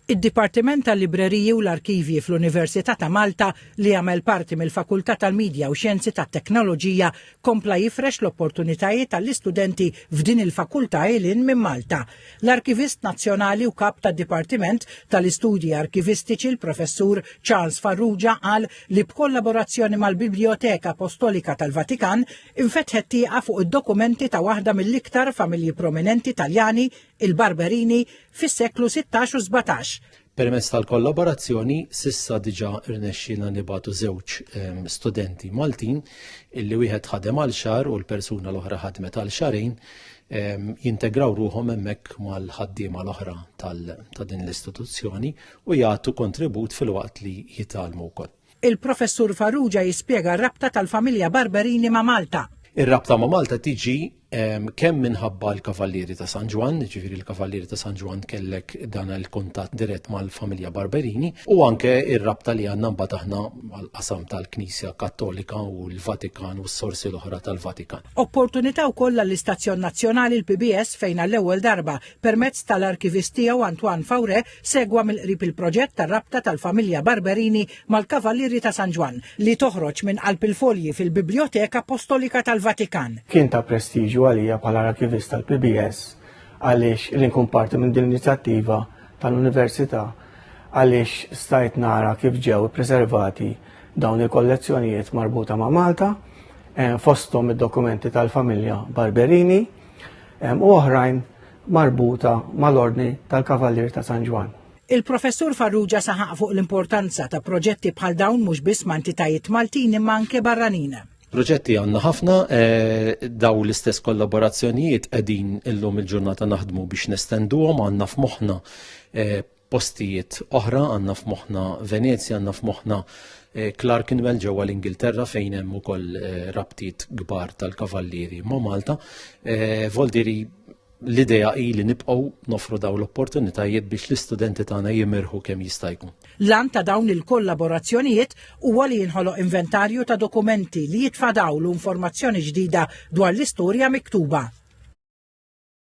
Id-Dipartiment tal-Libreriji u l-Arkivji fl-Università ta' Malta li għamel parti mill-Fakultà tal-Midja u Xjenzi tat-Teknoloġija kompla jifrex l-opportunitajiet tal-istudenti f'din il-fakultà ilin minn Malta. L-Arkivist Nazzjonali u kap tad-Dipartiment tal-Istudji Arkivistiċi l-Professur Charles Farrugia qal li b'kollaborazzjoni mal-Biblioteka Apostolika tal-Vatikan infetħet tieqa fuq id-dokumenti ta' waħda mill-iktar familji prominenti Taljani, il-Barberini, fis-seklu 16 u 17. Permezz tal-kollaborazzjoni sissa diġà irnexxina nibagħtu żewġ studenti Maltin illi wieħed ħadem għal xahar u l-persuna l-oħra ħadmet għal xarejn jintegraw ruhom hemmhekk mal-ħaddiema l-oħra ta' din l-istituzzjoni u jagħtu kontribut fil-waqt li jitalmu wkoll. Il-Professur Farrugia jispjega r-rabta tal-familja Barberini ma' Malta. Ir-rabta ma' Malta tiġi kemm minħabba l-Kavallieri ta' San Ġwan, ġifieri l-Kavallieri ta' San Ġwan kellek dan il-kuntatt dirett mal-familja Barberini u anke ir-rabta li għandna mbagħad aħna mal-qasam tal-Knisja Kattolika u l-Vatikan u s-sorsi l-oħra tal-Vatikan. Opportunità wkoll l-Istazzjon Nazzjonali l-PBS fejn għall-ewwel darba permezz tal-arkivist tiegħu Antoine Faure segwa mill-qrib il-proġett tar-rabta tal-familja Barberini mal-Kavallieri ta' San Ġwan li toħroġ minn qalb il-folji fil-Biblioteka Apostolika tal-Vatikan. Kien ta' prestiġju għalija bħala arkivist tal-PBS għaliex l-inkun parti minn din l-inizjattiva tal-Università għaliex stajt nara kif ġew preservati dawn il-kollezzjonijiet marbuta ma' Malta, fosthom id-dokumenti tal-familja Barberini u oħrajn marbuta mal-ordni tal-Kavallier ta' San Ġwan. Il-Professur Farrugia saħaq fuq l-importanza ta' proġetti bħal dawn mhux biss ma' entitajiet Maltin imma anke barranin. Proġetti għandna ħafna, daw l-istess kollaborazzjonijiet qegħdin illum il-ġurnata naħdmu biex nestenduhom, għandna f'moħħna postijiet oħra, għandna f'moħħna Venezia, għandna f'moħħna Clerkenwell ġewwa l-Ingilterra fejn hemm ukoll rabtiet kbar tal-Kavallieri ma' Malta. Voldiri l-idea hi li nibqgħu nofru dawn l-opportunitajiet biex l-istudenti tagħna jimirħu kemm jista' jkun. Lan ta' dawn il-kollaborazzjonijiet huwa li jinħoloq inventarju ta' dokumenti li jitfadaw l-informazzjoni ġdida dwar l-istorja miktuba.